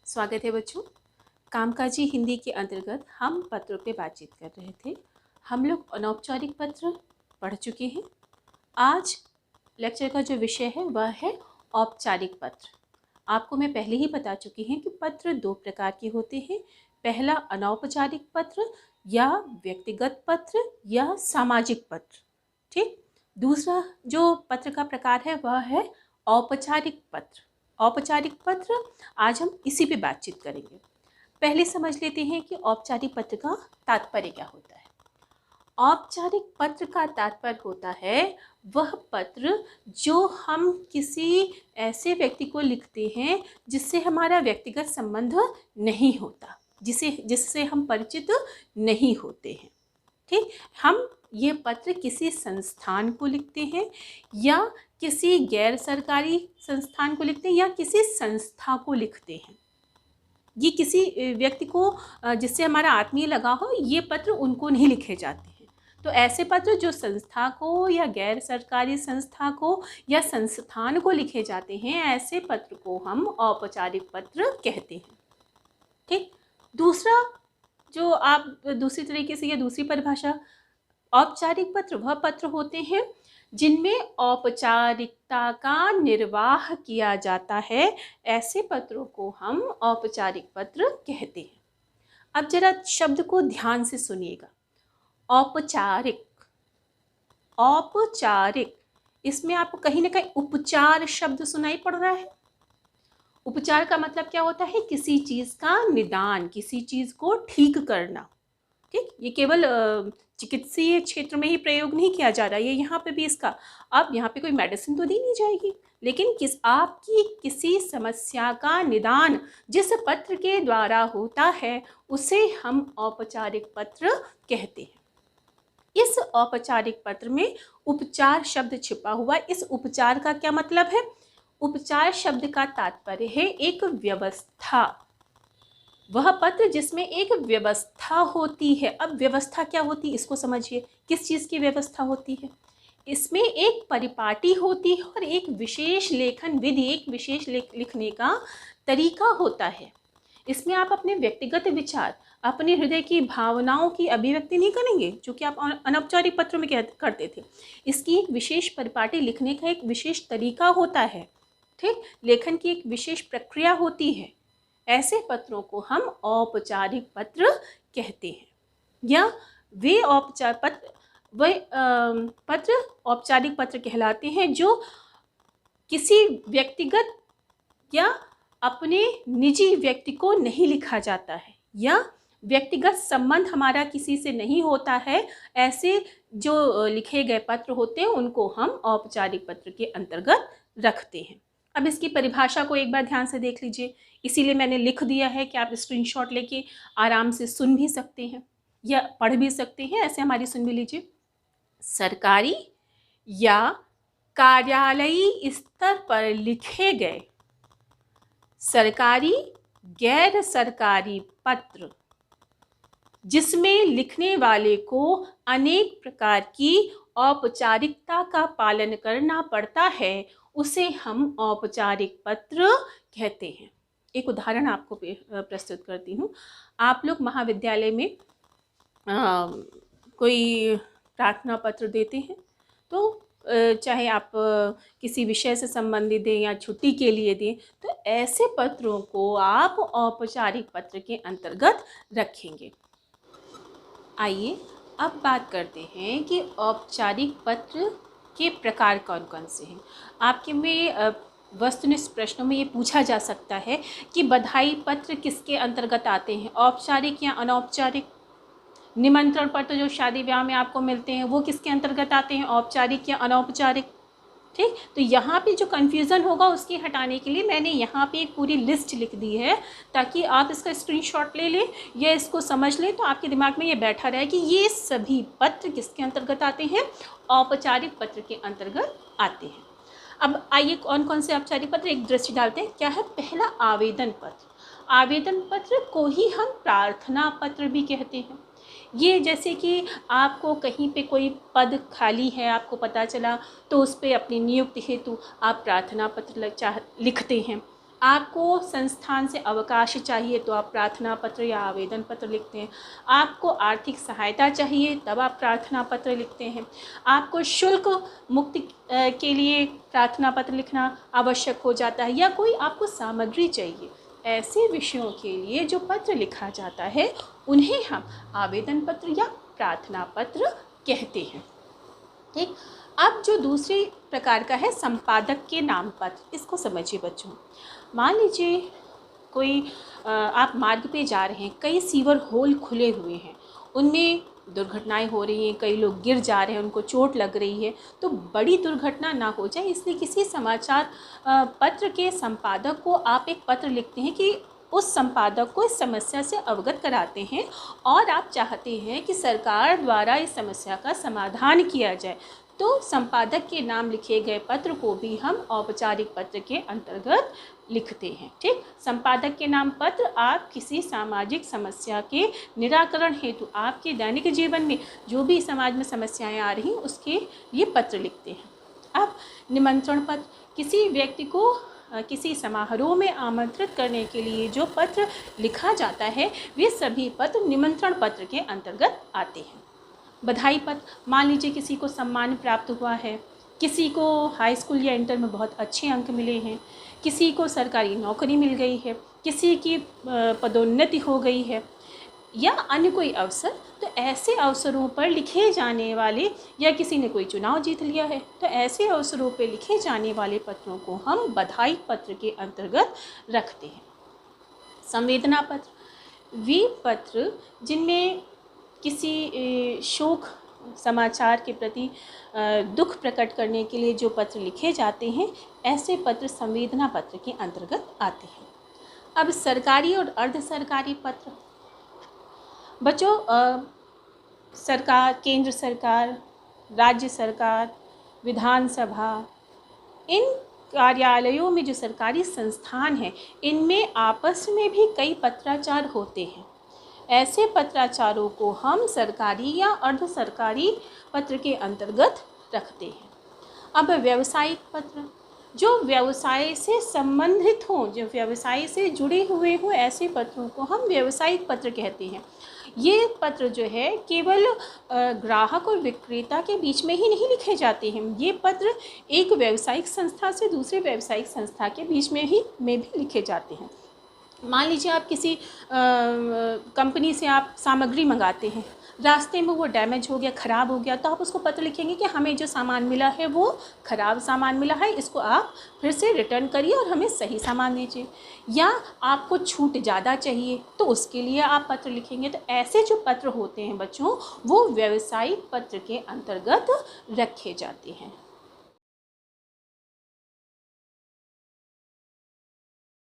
स्वागत है बच्चों। कामकाजी हिंदी के अंतर्गत हम पत्रों पे बातचीत कर रहे थे। हम लोग अनौपचारिक पत्र पढ़ चुके हैं। आज लेक्चर का जो विषय है वह है औपचारिक पत्र। आपको मैं पहले ही बता चुकी हूँ कि पत्र दो प्रकार के होते हैं। पहला अनौपचारिक पत्र या व्यक्तिगत पत्र या सामाजिक पत्र, ठीक। दूसरा जो पत्र का प्रकार है वह है औपचारिक पत्र। औपचारिक पत्र आज हम इसी पे बातचीत करेंगे। पहले समझ लेते हैं कि औपचारिक पत्र का तात्पर्य क्या होता है। औपचारिक पत्र का तात्पर्य होता है वह पत्र जो हम किसी ऐसे व्यक्ति को लिखते हैं जिससे हमारा व्यक्तिगत संबंध नहीं होता, जिससे हम परिचित नहीं होते हैं, ठीक। हम ये पत्र किसी संस्थान को लिखते हैं या किसी गैर सरकारी संस्थान को लिखते हैं या किसी संस्था को लिखते हैं। ये किसी व्यक्ति को जिससे हमारा आत्मीय लगाव हो, ये पत्र उनको नहीं लिखे जाते हैं। तो ऐसे पत्र जो संस्था को या गैर सरकारी संस्था को या संस्थान को लिखे जाते हैं, ऐसे पत्र को हम औपचारिक पत्र कहते हैं, ठीक। दूसरा जो आप दूसरी तरीके से या दूसरी परिभाषा, औपचारिक पत्र वह पत्र होते हैं जिनमें औपचारिकता का निर्वाह किया जाता है। ऐसे पत्रों को हम औपचारिक पत्र कहते हैं। अब जरा शब्द को ध्यान से सुनिएगा। औपचारिक, औपचारिक, इसमें आपको कहीं ना कहीं उपचार शब्द सुनाई पड़ रहा है। उपचार का मतलब क्या होता है? किसी चीज का निदान, किसी चीज को ठीक करना, ठीक। ये केवल चिकित्सीय क्षेत्र में ही प्रयोग नहीं किया जा रहा है, ये यहाँ पे भी इसका, अब यहाँ पे कोई मेडिसिन तो दी नहीं जाएगी, लेकिन आपकी किसी समस्या का निदान जिस पत्र के द्वारा होता है उसे हम औपचारिक पत्र कहते हैं। इस औपचारिक पत्र में उपचार शब्द छिपा हुआ। इस उपचार का क्या मतलब है? उपचार शब्द का तात्पर्य है एक व्यवस्था, वह पत्र जिसमें एक व्यवस्था होती है। अब व्यवस्था क्या होती है इसको समझिए। किस चीज़ की व्यवस्था होती है? इसमें एक परिपाटी होती है और एक विशेष लेखन विधि, एक विशेष लिखने का तरीका होता है। इसमें आप अपने व्यक्तिगत विचार, अपने हृदय की भावनाओं की अभिव्यक्ति नहीं करेंगे, जो कि आप अनौपचारिक पत्र में करते थे। इसकी एक विशेष परिपाटी, लिखने का एक विशेष तरीका होता है, ठीक। लेखन की एक विशेष प्रक्रिया होती है। ऐसे पत्रों को हम औपचारिक पत्र कहते हैं, या वे पत्र औपचारिक पत्र कहलाते हैं जो किसी व्यक्तिगत या अपने निजी व्यक्ति को नहीं लिखा जाता है, या व्यक्तिगत संबंध हमारा किसी से नहीं होता है। ऐसे जो लिखे गए पत्र होते हैं उनको हम औपचारिक पत्र के अंतर्गत रखते हैं। अब इसकी परिभाषा को एक बार ध्यान से देख लीजिए। इसीलिए मैंने लिख दिया है कि आप स्क्रीनशॉट लेके आराम से सुन भी सकते हैं या पढ़ भी सकते हैं। ऐसे हमारी सुन भी लीजिए। सरकारी या कार्यालयी स्तर पर लिखे गए सरकारी गैर सरकारी पत्र जिसमें लिखने वाले को अनेक प्रकार की औपचारिकता का पालन करना पड़ता है, उसे हम औपचारिक पत्र कहते हैं। एक उदाहरण आपको प्रस्तुत करती हूँ। आप लोग महाविद्यालय में कोई प्रार्थना पत्र देते हैं, तो चाहे आप किसी विषय से संबंधित दें या छुट्टी के लिए दें, तो ऐसे पत्रों को आप औपचारिक पत्र के अंतर्गत रखेंगे। आइए अब बात करते हैं कि औपचारिक पत्र के प्रकार कौन कौन से हैं। आपके में वस्तुनिष्ठ प्रश्नों में ये पूछा जा सकता है कि बधाई पत्र किसके अंतर्गत आते हैं, औपचारिक या अनौपचारिक। निमंत्रण पत्र जो शादी ब्याह में आपको मिलते हैं वो किसके अंतर्गत आते हैं, औपचारिक या अनौपचारिक, ठीक। तो यहाँ पे जो कन्फ्यूज़न होगा उसके हटाने के लिए मैंने यहाँ पे एक पूरी लिस्ट लिख दी है, ताकि आप इसका स्क्रीनशॉट ले लें या इसको समझ लें, तो आपके दिमाग में ये बैठा रहे कि ये सभी पत्र किसके अंतर्गत आते हैं, औपचारिक पत्र के अंतर्गत आते हैं। अब आइए कौन कौन से औपचारिक पत्र एक दृष्टि डालते हैं। क्या है? पहला आवेदन पत्र। आवेदन पत्र को ही हम प्रार्थना पत्र भी कहते हैं। ये जैसे कि आपको कहीं पे कोई पद खाली है, आपको पता चला, तो उस पर अपनी नियुक्ति हेतु आप प्रार्थना पत्र लिखते हैं। आपको संस्थान से अवकाश चाहिए तो आप प्रार्थना पत्र या आवेदन पत्र लिखते हैं। आपको आर्थिक सहायता चाहिए तब आप प्रार्थना पत्र लिखते हैं। आपको शुल्क मुक्ति के लिए प्रार्थना पत्र लिखना आवश्यक हो जाता है, या कोई आपको सामग्री चाहिए, ऐसे विषयों के लिए जो पत्र लिखा जाता है उन्हें हम आवेदन पत्र या प्रार्थना पत्र कहते हैं। ठीक। अब जो दूसरी प्रकार का है संपादक के नाम पत्र, इसको समझिए बच्चों। मान लीजिए कोई आप मार्ग पे जा रहे हैं, कई सीवर होल खुले हुए हैं, उनमें दुर्घटनाएं हो रही हैं, कई लोग गिर जा रहे हैं, उनको चोट लग रही है, तो बड़ी दुर्घटना ना हो जाए इसलिए किसी समाचार पत्र के संपादक को आप एक पत्र लिखते हैं कि उस संपादक को इस समस्या से अवगत कराते हैं और आप चाहते हैं कि सरकार द्वारा इस समस्या का समाधान किया जाए। तो संपादक के नाम लिखे गए पत्र को भी हम औपचारिक पत्र के अंतर्गत लिखते हैं। ठीक। संपादक के नाम पत्र आप किसी सामाजिक समस्या के निराकरण हेतु आपके दैनिक जीवन में जो भी समाज में समस्याएं आ रही उसके लिए पत्र लिखते हैं। अब निमंत्रण पत्र, किसी व्यक्ति को किसी समारोह में आमंत्रित करने के लिए जो पत्र लिखा जाता है वे सभी पत्र निमंत्रण पत्र के अंतर्गत आते हैं। बधाई पत्र, मान लीजिए किसी को सम्मान प्राप्त हुआ है, किसी को हाई स्कूल या इंटर में बहुत अच्छे अंक मिले हैं, किसी को सरकारी नौकरी मिल गई है, किसी की पदोन्नति हो गई है या अन्य कोई अवसर, तो ऐसे अवसरों पर लिखे जाने वाले, या किसी ने कोई चुनाव जीत लिया है, तो ऐसे अवसरों पर लिखे जाने वाले पत्रों को हम बधाई पत्र के अंतर्गत रखते हैं। संवेदना पत्र, वे पत्र जिनमें किसी शोक समाचार के प्रति दुख प्रकट करने के लिए जो पत्र लिखे जाते हैं, ऐसे पत्र संवेदना पत्र के अंतर्गत आते हैं। अब सरकारी और अर्ध सरकारी पत्र, बच्चों सरकार, केंद्र सरकार, राज्य सरकार, विधानसभा, इन कार्यालयों में जो सरकारी संस्थान हैं इनमें आपस में भी कई पत्राचार होते हैं। ऐसे पत्राचारों को हम सरकारी या अर्ध सरकारी पत्र के अंतर्गत रखते हैं। अब व्यावसायिक पत्र, जो व्यवसाय से संबंधित हों, जो व्यवसाय से जुड़े हुए हों, ऐसे पत्रों को हम व्यावसायिक पत्र कहते हैं। ये पत्र जो है केवल ग्राहक और विक्रेता के बीच में ही नहीं लिखे जाते हैं, ये पत्र एक व्यावसायिक संस्था से दूसरे व्यावसायिक संस्था के बीच में भी लिखे जाते हैं। मान लीजिए आप किसी कंपनी से आप सामग्री मंगाते हैं, रास्ते में वो डैमेज हो गया, ख़राब हो गया, तो आप उसको पत्र लिखेंगे कि हमें जो सामान मिला है वो ख़राब सामान मिला है, इसको आप फिर से रिटर्न करिए और हमें सही सामान दीजिए। या आपको छूट ज़्यादा चाहिए तो उसके लिए आप पत्र लिखेंगे। तो ऐसे जो पत्र होते हैं बच्चों, वो व्यावसायिक पत्र के अंतर्गत रखे जाते हैं।